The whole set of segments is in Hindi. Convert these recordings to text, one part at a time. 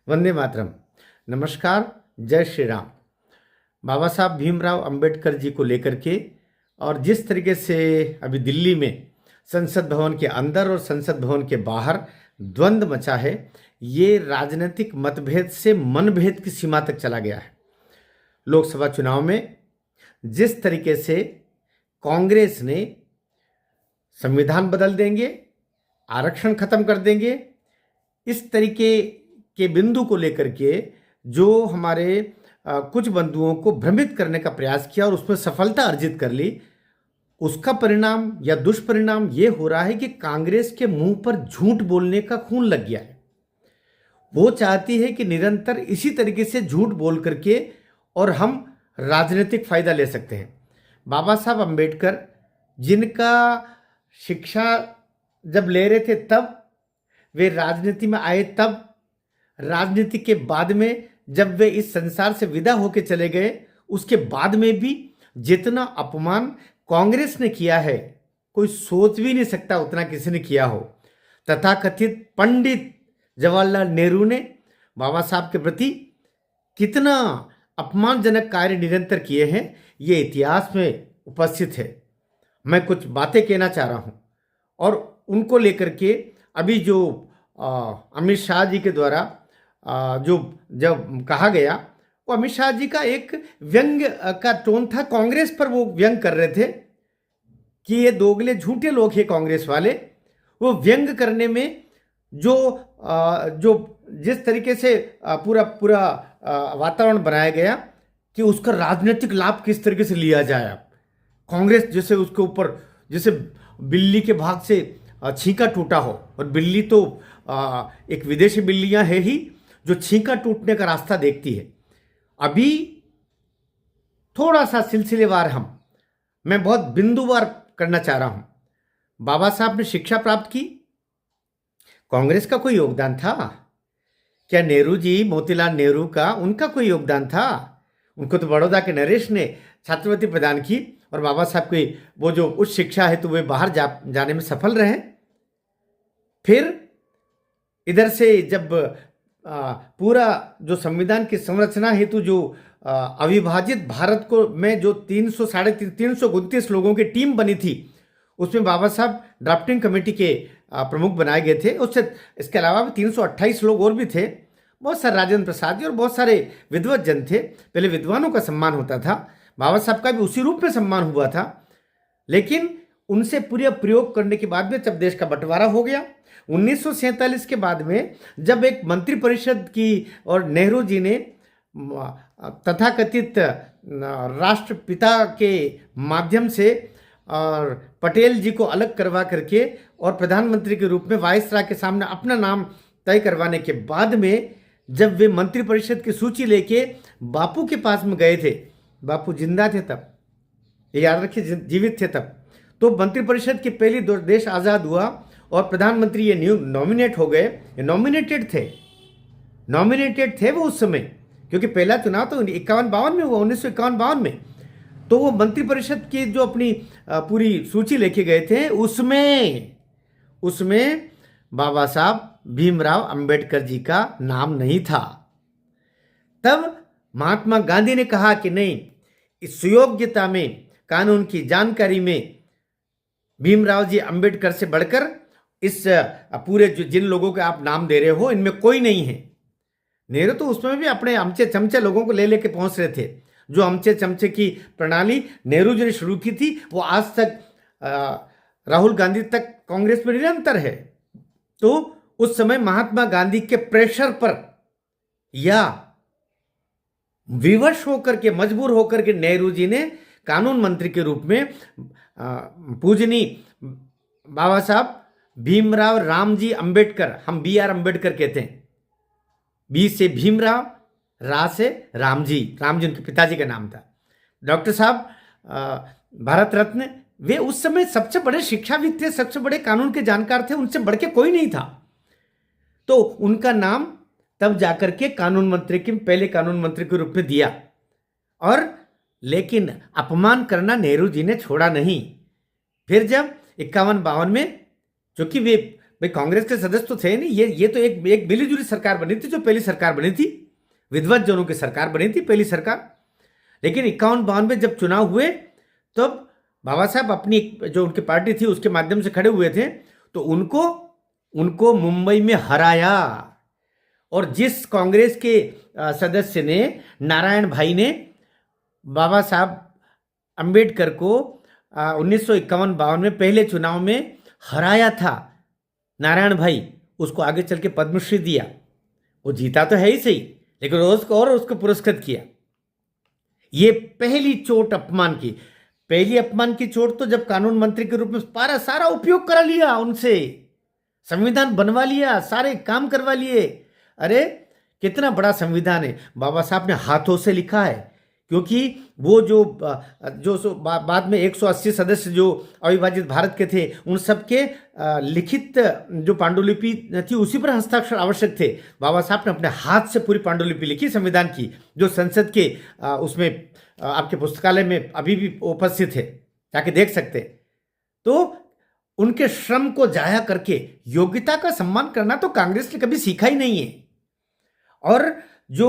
वंदे मातरम। नमस्कार। जय श्री राम। बाबा साहब भीमराव अंबेडकर जी को लेकर के और जिस तरीके से अभी दिल्ली में संसद भवन के अंदर और संसद भवन के बाहर द्वंद्व मचा है, ये राजनीतिक मतभेद से मनभेद की सीमा तक चला गया है। लोकसभा चुनाव में जिस तरीके से कांग्रेस ने संविधान बदल देंगे, आरक्षण खत्म कर देंगे, इस तरीके के बिंदु को लेकर के जो हमारे कुछ बंधुओं को भ्रमित करने का प्रयास किया और उसमें सफलता अर्जित कर ली, उसका परिणाम या दुष्परिणाम ये हो रहा है कि कांग्रेस के मुंह पर झूठ बोलने का खून लग गया है। वो चाहती है कि निरंतर इसी तरीके से झूठ बोल करके और हम राजनीतिक फायदा ले सकते हैं। बाबा साहब अंबेडकर जिनका शिक्षा जब ले रहे थे तब, वे राजनीति में आए तब, राजनीति के बाद में जब वे इस संसार से विदा होकर चले गए, उसके बाद में भी जितना अपमान कांग्रेस ने किया है कोई सोच भी नहीं सकता उतना किसी ने किया हो। तथाकथित पंडित जवाहरलाल नेहरू ने बाबा साहब के प्रति कितना अपमानजनक कार्य निरंतर किए हैं, ये इतिहास में उपस्थित है। मैं कुछ बातें कहना चाह रहा हूँ और उनको लेकर के अभी जो अमित शाह जी के द्वारा जो जब कहा गया, वो अमित शाह जी का एक व्यंग का टोन था। कांग्रेस पर वो व्यंग कर रहे थे कि ये दोगले झूठे लोग हैं कांग्रेस वाले। वो व्यंग करने में जो जिस तरीके से पूरा वातावरण बनाया गया कि उसका राजनीतिक लाभ किस तरीके से लिया जाए। कांग्रेस जैसे उसके ऊपर जैसे बिल्ली के भाग से छींका टूटा हो, और बिल्ली तो एक विदेशी बिल्लियां है ही जो छींका टूटने का रास्ता देखती है। अभी थोड़ा सा सिलसिलेवार मैं बहुत बिंदुवार करना चाह रहा हूं। बाबा साहब ने शिक्षा प्राप्त की, कांग्रेस का कोई योगदान था क्या? नेहरू जी, मोतीलाल नेहरू का, उनका कोई योगदान था? उनको तो बड़ौदा के नरेश ने छात्रवृत्ति प्रदान की और बाबा साहब की वो जो उच्च शिक्षा है तो वे बाहर जाने में सफल रहे। फिर इधर से जब पूरा जो संविधान की संरचना हेतु जो अविभाजित भारत को में जो 329 लोगों की टीम बनी थी, उसमें बाबा साहब ड्राफ्टिंग कमेटी के प्रमुख बनाए गए थे। उससे इसके अलावा भी 328 लोग और भी थे। बहुत सारे राजेंद्र प्रसाद जी और बहुत सारे विद्वत जन थे। पहले विद्वानों का सम्मान होता था, बाबा साहब का भी उसी रूप में सम्मान हुआ था। लेकिन उनसे पूरे प्रयोग करने के बाद में जब देश का बंटवारा हो गया 1947 के बाद में, जब एक मंत्रिपरिषद की और नेहरू जी ने तथाकथित राष्ट्रपिता के माध्यम से और पटेल जी को अलग करवा करके और प्रधानमंत्री के रूप में वायसराय के सामने अपना नाम तय करवाने के बाद में, जब वे मंत्रिपरिषद की सूची लेके बापू के पास में गए थे, बापू जिंदा थे तब, याद रखिए, जीवित थे तब, तो मंत्रिपरिषद की पहली देश आज़ाद हुआ और प्रधानमंत्री ये नॉमिनेट हो गए। ये नॉमिनेटेड थे वो उस समय, क्योंकि पहला चुनाव तो 51-52 में हुआ, 1951-52 में। तो वो मंत्रिपरिषद की जो अपनी पूरी सूची लेके गए थे, उसमें बाबा साहब भीमराव अंबेडकर जी का नाम नहीं था। तब महात्मा गांधी ने कहा कि नहीं, इस सुयोग्यता में, कानून की जानकारी में भीमराव जी अंबेडकर से बढ़कर इस पूरे जिन लोगों के आप नाम दे रहे हो, इनमें कोई नहीं है। नेहरू तो उसमें भी अपने अमचे चमचे लोगों को ले लेके पहुंच रहे थे। जो अमचे चमचे की प्रणाली नेहरू जी ने शुरू की थी, वो आज तक राहुल गांधी तक कांग्रेस में निरंतर है। तो उस समय महात्मा गांधी के प्रेशर पर या विवश होकर के, मजबूर होकर के नेहरू जी ने कानून मंत्री के रूप में पूजनीय बाबा साहब भीमराव रामजी अंबेडकर, हम BR अंबेडकर कहते हैं, बी से भीमराव, रा से रामजी उनके पिताजी का नाम था। डॉक्टर साहब भारत रत्न, वे उस समय सबसे बड़े शिक्षाविद थे, सबसे बड़े कानून के जानकार थे, उनसे बढ़ के कोई नहीं था। तो उनका नाम तब जाकर के कानून मंत्री के पहले कानून मंत्री के रूप में दिया। और लेकिन अपमान करना नेहरू जी ने छोड़ा नहीं। फिर जब 51-52 में, क्योंकि वे भाई कांग्रेस के सदस्य तो थे नहीं, ये तो एक मिलीजुली सरकार बनी थी, जो पहली सरकार बनी थी, विधिवत जनों की सरकार बनी थी, पहली सरकार। लेकिन 51-52 जब चुनाव हुए तब बाबा साहब अपनी जो उनकी पार्टी थी उसके माध्यम से खड़े हुए थे, तो उनको मुंबई में हराया। और जिस कांग्रेस के सदस्य ने, नारायण भाई ने, बाबा साहब अंबेडकर को 1951-52 में पहले चुनाव में हराया था, नारायण भाई, उसको आगे चल के पद्मश्री दिया। वो जीता तो है ही सही, लेकिन उसको पुरस्कृत किया। ये पहली चोट अपमान की, पहली अपमान की चोट तो जब कानून मंत्री के रूप में सारा उपयोग करा लिया उनसे, संविधान बनवा लिया, सारे काम करवा लिए। अरे कितना बड़ा संविधान है, बाबा साहब ने हाथों से लिखा है। क्योंकि वो जो बाद में 180 सदस्य जो अविभाजित भारत के थे, उन सबके लिखित जो पांडुलिपि थी उसी पर हस्ताक्षर आवश्यक थे। बाबा साहब ने अपने हाथ से पूरी पांडुलिपि लिखी संविधान की, जो संसद के उसमें आपके पुस्तकालय में अभी भी उपस्थित है, जाके देख सकते। तो उनके श्रम को जाया करके योग्यता का सम्मान करना तो कांग्रेस ने कभी सीखा ही नहीं है। और जो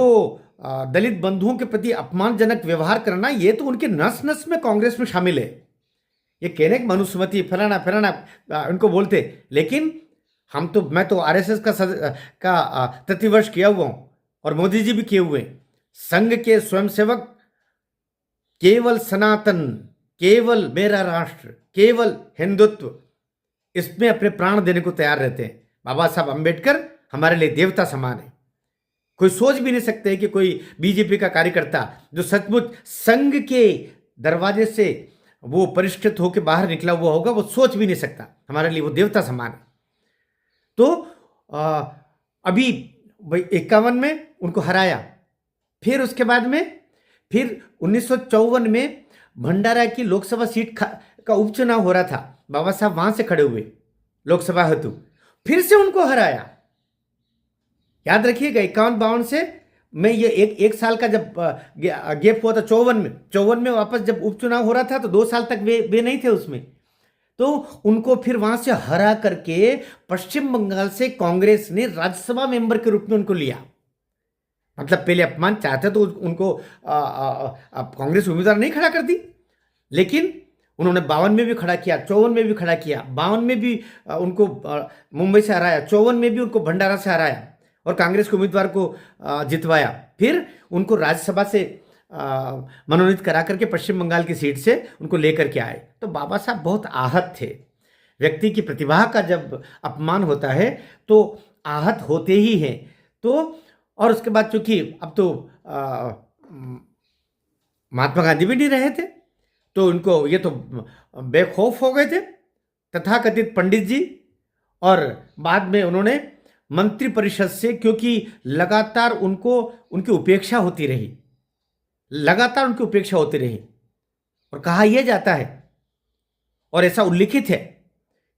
दलित बंधुओं के प्रति अपमानजनक व्यवहार करना, ये तो उनके नस नस में कांग्रेस में शामिल है। ये कहने की मनुस्मृति फलाना उनको बोलते, लेकिन मैं तो आरएसएस का प्रतिवर्ष किया हुआ हूं, और मोदी जी भी किए हुए। संघ के स्वयंसेवक केवल सनातन, केवल मेरा राष्ट्र, केवल हिंदुत्व, इसमें अपने प्राण देने को तैयार रहते हैं। बाबा साहब अंबेडकर हमारे लिए देवता समान है। कोई सोच भी नहीं सकते कि कोई बीजेपी का कार्यकर्ता जो सचमुच संघ के दरवाजे से वो परिष्कृत होकर बाहर निकला हुआ होगा, वो सोच भी नहीं सकता। हमारे लिए वो देवता समान है। तो अभी 51 में उनको हराया, फिर उसके बाद में फिर 1954 में भंडारा की लोकसभा सीट का उपचुनाव हो रहा था। बाबा साहब वहां से खड़े हुए लोकसभा हेतु, फिर से उनको हराया। याद रखिएगा 51-52 से मैं ये एक साल का जब गैप हुआ था 54 में वापस जब उपचुनाव हो रहा था, तो 2 साल तक वे नहीं थे उसमें। तो उनको फिर वहां से हरा करके पश्चिम बंगाल से कांग्रेस ने राज्यसभा मेंबर के रूप में उनको लिया। मतलब पहले अपमान चाहते तो उनको कांग्रेस उम्मीदवार नहीं खड़ा कर दी, लेकिन उन्होंने 52 में भी खड़ा किया, 54 में भी खड़ा किया, 52 में भी उनको मुंबई से हराया, 54 में भी उनको भंडारा से हराया और कांग्रेस के उम्मीदवार को जितवाया। फिर उनको राज्यसभा से मनोनीत करा करके पश्चिम बंगाल की सीट से उनको लेकर के आए। तो बाबा साहब बहुत आहत थे। व्यक्ति की प्रतिभा का जब अपमान होता है तो आहत होते ही हैं। तो और उसके बाद चूंकि अब तो महात्मा गांधी भी नहीं रहे थे, तो उनको ये तो बेखौफ हो गए थे तथाकथित पंडित जी। और बाद में उन्होंने मंत्रिपरिषद से, क्योंकि लगातार उनकी उपेक्षा होती रही, लगातार उनकी उपेक्षा होती रही, और कहा यह जाता है और ऐसा उल्लिखित है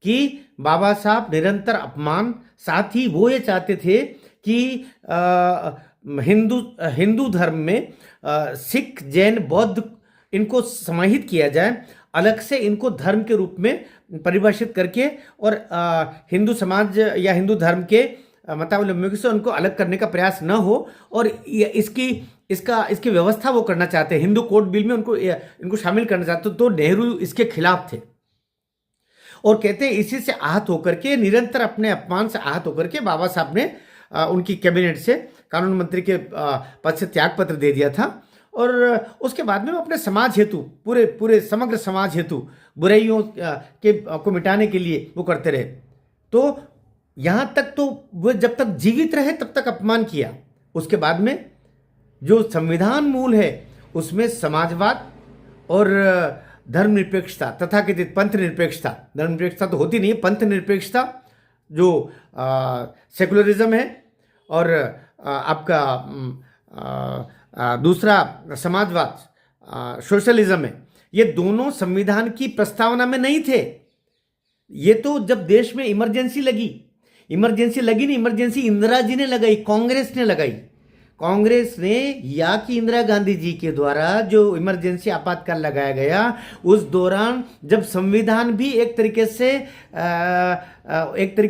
कि बाबा साहब निरंतर अपमान, साथ ही वो ये चाहते थे कि हिंदू धर्म में सिख, जैन, बौद्ध इनको समाहित किया जाए, अलग से इनको धर्म के रूप में परिभाषित करके, और हिंदू समाज या हिंदू धर्म के मतावलंबियों से उनको अलग करने का प्रयास न हो, और इसकी व्यवस्था वो करना चाहते हैं। हिंदू कोड बिल में इनको शामिल करना चाहते, तो नेहरू इसके खिलाफ थे। और कहते हैं इसी से आहत होकर के, निरंतर अपने अपमान से आहत होकर के बाबा साहब ने उनकी कैबिनेट से कानून मंत्री के पद से त्याग पत्र दे दिया था। और उसके बाद में वो अपने समाज हेतु, पूरे समग्र समाज हेतु बुराइयों को मिटाने के लिए वो करते रहे। तो यहाँ तक तो वो जब तक जीवित रहे तब तक अपमान किया। उसके बाद में जो संविधान मूल है उसमें समाजवाद और धर्मनिरपेक्षता, तथाकथित पंथ निरपेक्षता, धर्मनिरपेक्षता तो होती नहीं है, पंथ निरपेक्षता जो सेकुलरिज्म है, और आपका दूसरा समाजवाद सोशलिज्म है, ये दोनों संविधान की प्रस्तावना में नहीं थे। ये तो जब देश में इमरजेंसी लगी नहीं, इमरजेंसी इंदिरा जी ने लगाई, कांग्रेस ने लगाई। कांग्रेस ने या कि इंदिरा गांधी जी के द्वारा जो इमरजेंसी आपातकाल लगाया गया उस दौरान, जब संविधान भी एक तरीके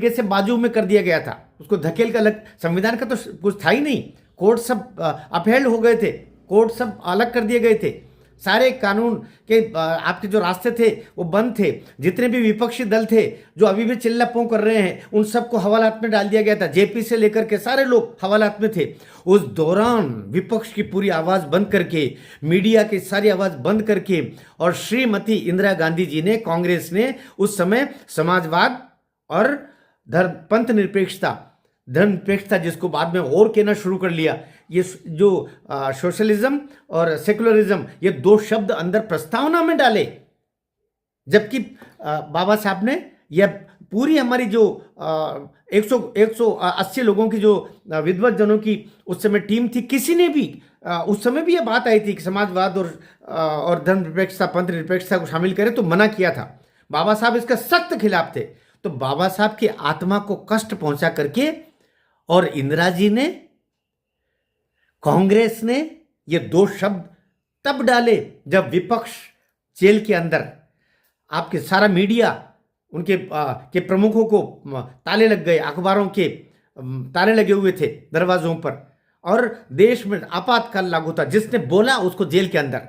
से बाजू में कर दिया गया था, उसको धकेल कर संविधान का तो कुछ था ही नहीं, कोर्ट सब अपहेल्ड हो गए थे, कोर्ट सब अलग कर दिए गए थे, सारे कानून के आपके जो रास्ते थे वो बंद थे, जितने भी विपक्षी दल थे जो अभी भी चिल्ला पों कर रहे हैं उन सबको हवालात में डाल दिया गया था, जेपी से लेकर के सारे लोग हवालात में थे। उस दौरान विपक्ष की पूरी आवाज़ बंद करके, मीडिया की सारी आवाज़ बंद करके, और श्रीमती इंदिरा गांधी जी ने, कांग्रेस ने उस समय समाजवाद और पंथ धर्मनिरपेक्षता जिसको बाद में और कहना शुरू कर लिया, ये जो सोशलिज्म और सेकुलरिज्म, ये दो शब्द अंदर प्रस्तावना में डाले, जबकि बाबा साहब ने यह पूरी हमारी जो 180 लोगों की जो विद्वत जनों की उस समय टीम थी, किसी ने भी उस समय भी यह बात आई थी कि समाजवाद और धर्मनिरपेक्षता, पंथ निरपेक्षता को शामिल करें, तो मना किया था। बाबा साहब इसका सख्त खिलाफ थे। तो बाबा साहब की आत्मा को कष्ट पहुंचा करके, और इंदिरा जी ने, कांग्रेस ने ये दो शब्द तब डाले जब विपक्ष जेल के अंदर, आपके सारा मीडिया उनके के प्रमुखों को ताले लग गए, अखबारों के ताले लगे हुए थे दरवाजों पर, और देश में आपातकाल लागू था, जिसने बोला उसको जेल के अंदर।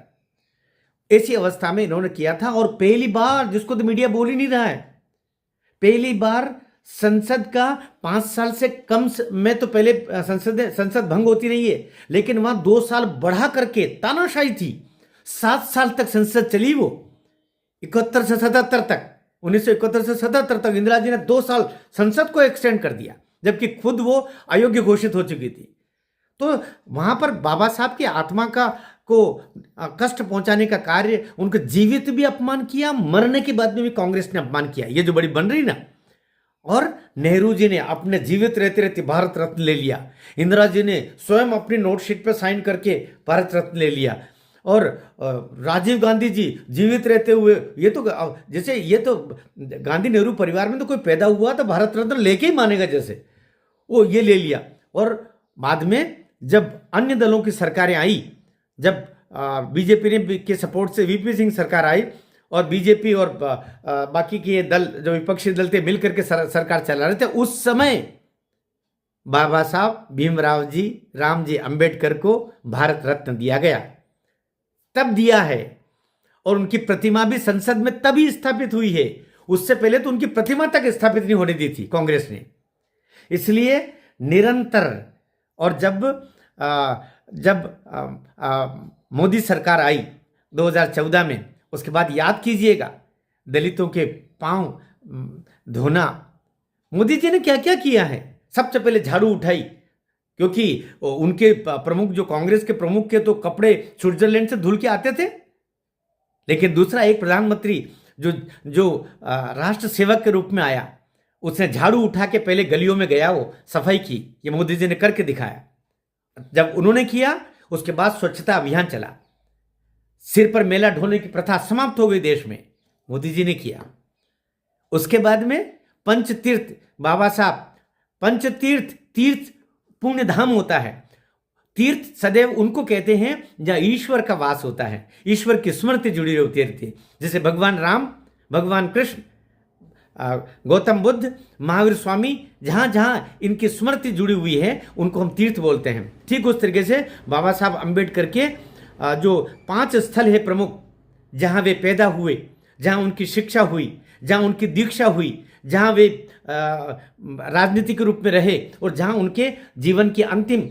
ऐसी अवस्था में इन्होंने किया था। और पहली बार, जिसको तो मीडिया बोल ही नहीं रहा है, पहली बार संसद का 5 साल से कम में, तो पहले संसद भंग होती रही है, लेकिन वहां 2 साल बढ़ा करके तानाशाही थी, 7 साल तक संसद चली। वो 71 से 77 तक, 1971 से 77 तक इंदिरा जी ने 2 साल संसद को एक्सटेंड कर दिया, जबकि खुद वो अयोग्य घोषित हो चुकी थी। तो वहां पर बाबा साहब की आत्मा को कष्ट पहुंचाने का कार्य, उनका जीवित भी अपमान किया, मरने के बाद में भी कांग्रेस ने अपमान किया, ये जो बड़ी बन रही ना। और नेहरू जी ने अपने जीवित रहते रहते भारत रत्न ले लिया, इंदिरा जी ने स्वयं अपनी नोटशीट पर साइन करके भारत रत्न ले लिया, और राजीव गांधी जी जीवित रहते हुए, ये तो जैसे ये तो गांधी नेहरू परिवार में तो कोई पैदा हुआ तो भारत रत्न लेके ही मानेगा, जैसे वो ये ले लिया। और बाद में जब अन्य दलों की सरकारें आई, जब बीजेपी के सपोर्ट से वीपी सिंह सरकार आई, और बीजेपी और बाकी के दल जो विपक्षी दल थे मिलकर के सरकार चला रहे थे, उस समय बाबा साहब भीमराव जी, रामजी अंबेडकर को भारत रत्न दिया गया, तब दिया है। और उनकी प्रतिमा भी संसद में तभी स्थापित हुई है, उससे पहले तो उनकी प्रतिमा तक स्थापित नहीं होने दी थी कांग्रेस ने। इसलिए निरंतर, और जब मोदी सरकार आई 2014 में, उसके बाद याद कीजिएगा दलितों के पांव धोना, मोदी जी ने क्या क्या किया है। सबसे पहले झाड़ू उठाई, क्योंकि उनके प्रमुख, जो कांग्रेस के प्रमुख के तो कपड़े स्विट्जरलैंड से धुल के आते थे, लेकिन दूसरा एक प्रधानमंत्री जो राष्ट्र सेवक के रूप में आया, उसने झाड़ू उठा के पहले गलियों में गया, वो सफाई की, ये मोदी जी ने करके दिखाया। जब उन्होंने किया, उसके बाद स्वच्छता अभियान चला, सिर पर मेला ढोने की प्रथा समाप्त हो गई देश में, मोदी जी ने किया। उसके बाद में पंचतीर्थ, बाबा साहब, पंचतीर्थ, तीर्थ पुण्य धाम होता है। तीर्थ सदैव उनको कहते हैं जहां ईश्वर का वास होता है, ईश्वर की स्मृति जुड़ी होती रहती है, जैसे भगवान राम, भगवान कृष्ण, गौतम बुद्ध, महावीर स्वामी, जहां जहां इनकी स्मृति जुड़ी हुई है उनको हम तीर्थ बोलते हैं। ठीक उस तरीके से बाबा साहब अंबेडकर के जो 5 स्थल है प्रमुख, जहां वे पैदा हुए, जहां उनकी शिक्षा हुई, जहां उनकी दीक्षा हुई, जहां वे राजनीति के रूप में रहे, और जहां उनके जीवन की अंतिम,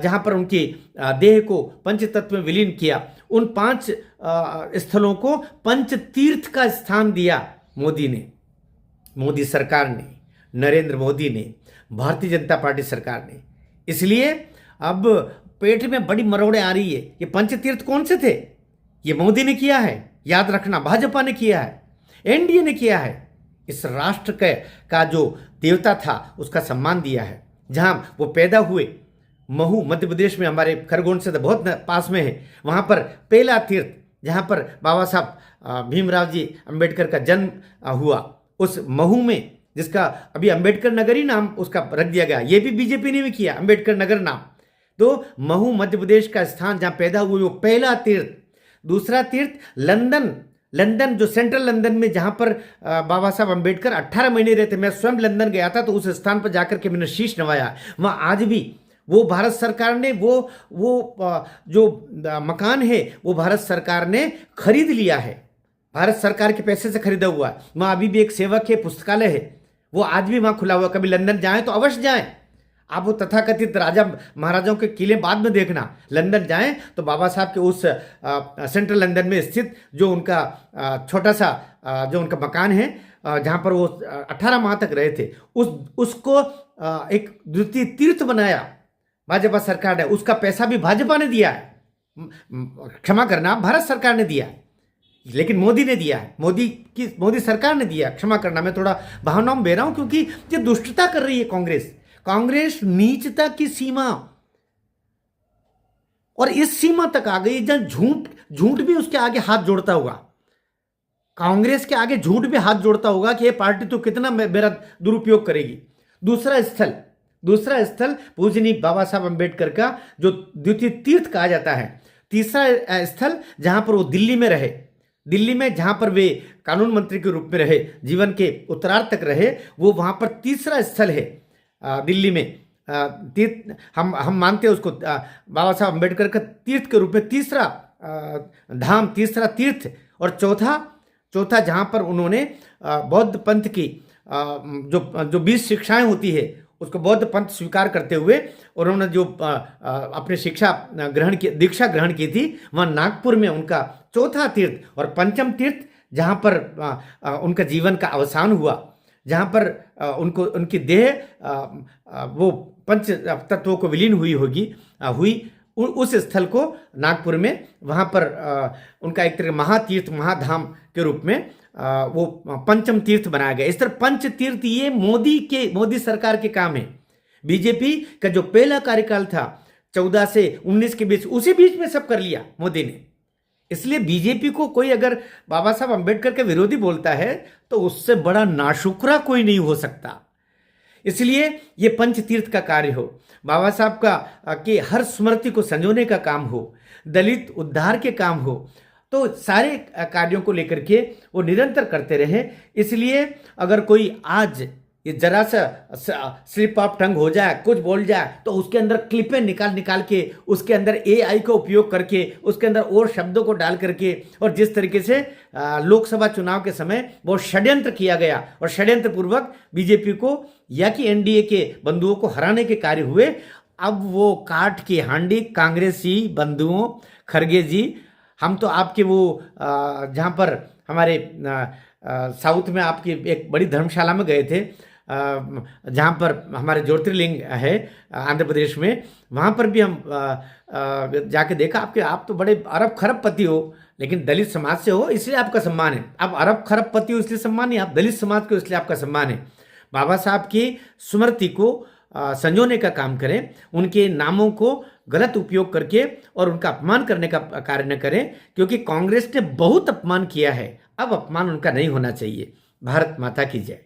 जहां पर उनकी देह को पंचतत्व में विलीन किया, उन 5 स्थलों को पंच तीर्थ का स्थान दिया मोदी ने, मोदी सरकार ने, नरेंद्र मोदी ने, भारतीय जनता पार्टी सरकार ने। इसलिए अब पेट में बड़ी मरोड़े आ रही है। ये पंचतीर्थ कौन से थे? ये मोदी ने किया है, याद रखना, भाजपा ने किया है, एनडीए ने किया है। इस राष्ट्र का जो देवता था उसका सम्मान दिया है। जहां वो पैदा हुए, महू मध्य प्रदेश में, हमारे खरगोन से तो बहुत पास में है, वहां पर पहला तीर्थ जहां पर बाबा साहब भीमराव जी अंबेडकर का जन्म हुआ, उस महू में, जिसका अभी अंबेडकर नगर ही नाम उसका रख दिया गया, ये भी बीजेपी ने भी किया, अंबेडकर नगर नाम। तो महू मध्य प्रदेश का स्थान जहां पैदा हुए वो पहला तीर्थ। दूसरा तीर्थ लंदन, लंदन जो सेंट्रल लंदन में जहां पर बाबा साहब अम्बेडकर 18 महीने रहते, मैं स्वयं लंदन गया था तो उस स्थान पर जाकर के मैंने शीश नवाया। वहां आज भी वो भारत सरकार ने जो मकान है वो भारत सरकार ने खरीद लिया है, भारत सरकार के पैसे से खरीदा हुआ है। वहाँ अभी भी एक सेवक है, पुस्तकालय है, वो आज भी वहाँ खुला हुआ। कभी लंदन जाएं तो अवश्य जाएं। आप वो तथाकथित राजा महाराजाओं के किले बाद में देखना, लंदन जाएं तो बाबा साहब के उस सेंट्रल लंदन में स्थित जो उनका छोटा सा जो उनका मकान है जहाँ पर वो 18 माह तक रहे थे, उसको एक द्वितीय तीर्थ बनाया भाजपा सरकार ने। उसका पैसा भी भाजपा ने दिया है, क्षमा करना भारत सरकार ने दिया है, लेकिन मोदी ने दिया है, मोदी सरकार ने दिया। क्षमा करना, मैं थोड़ा भावनाओं में बह रहा हूं क्योंकि ये दुष्टता कर रही है कांग्रेस नीचता की सीमा, और इस सीमा तक आ गई जहां झूठ भी उसके आगे हाथ जोड़ता होगा, कांग्रेस के आगे झूठ भी हाथ जोड़ता होगा कि ये पार्टी तो कितना मेरा दुरुपयोग करेगी। दूसरा स्थल पूजनीय बाबा साहब अम्बेडकर का जो द्वितीय तीर्थ कहा जाता है। तीसरा स्थल जहां पर वो दिल्ली में रहे, दिल्ली में जहां पर वे कानून मंत्री के रूप में रहे, जीवन के उत्तरार्ध तक रहे, वो वहां पर तीसरा स्थल है दिल्ली में। तीर्थ हम मानते हैं उसको बाबा साहब अम्बेडकर का तीर्थ के रूप में, तीसरा धाम, तीसरा तीर्थ। और चौथा जहां पर उन्होंने बौद्ध पंथ की जो 20 शिक्षाएं होती है उसको बौद्ध पंथ स्वीकार करते हुए उन्होंने जो अपनी दीक्षा ग्रहण की थी, वहाँ नागपुर में उनका चौथा तीर्थ। और पंचम तीर्थ जहाँ पर उनका जीवन का अवसान हुआ, जहाँ पर उनकी देह वो पंच तत्वों को विलीन हुई उस स्थल को नागपुर में, वहाँ पर उनका एक तरह महातीर्थ, महाधाम के रूप में वो पंचम तीर्थ बनाया गया। इस तरह पंच तीर्थ ये मोदी सरकार के काम है। बीजेपी का जो पहला कार्यकाल था 14 से 19 के बीच, उसी बीच में सब कर लिया मोदी ने। इसलिए बीजेपी को कोई अगर बाबा साहब अम्बेडकर के विरोधी बोलता है तो उससे बड़ा नाशुक्रा कोई नहीं हो सकता। इसलिए ये पंच तीर्थ का कार्य हो, बाबा साहब का कि हर स्मृति को संजोने का काम हो, दलित उद्धार के काम हो, तो सारे कार्यों को लेकर के वो निरंतर करते रहे। इसलिए अगर कोई आज ये जरा सा स्लिप ऑफ टंग हो जाए, कुछ बोल जाए, तो उसके अंदर क्लिपें निकाल के उसके अंदर AI का उपयोग करके उसके अंदर और शब्दों को डाल करके, और जिस तरीके से लोकसभा चुनाव के समय बहुत षड्यंत्र किया गया और षड्यंत्र पूर्वक बीजेपी को या कि NDA के बंधुओं को हराने के कार्य हुए, अब वो काठ की हांडी कांग्रेसी बंधुओं, खड़गे जी, हम तो आपके वो जहाँ पर हमारे साउथ में आपकी एक बड़ी धर्मशाला में गए थे, जहाँ पर हमारे ज्योतिर्लिंग है आंध्र प्रदेश में, वहाँ पर भी हम जाके देखा। आप तो बड़े अरब खरबपति हो, लेकिन दलित समाज से हो इसलिए आपका सम्मान है। आप अरब खरबपति हो इसलिए सम्मान नहीं, आप दलित समाज को इसलिए आपका सम्मान है। बाबा साहब की स्मृति को संजोने का काम करें, उनके नामों को गलत उपयोग करके और उनका अपमान करने का कार्य न करें, क्योंकि कांग्रेस ने बहुत अपमान किया है, अब अपमान उनका नहीं होना चाहिए। भारत माता की जय।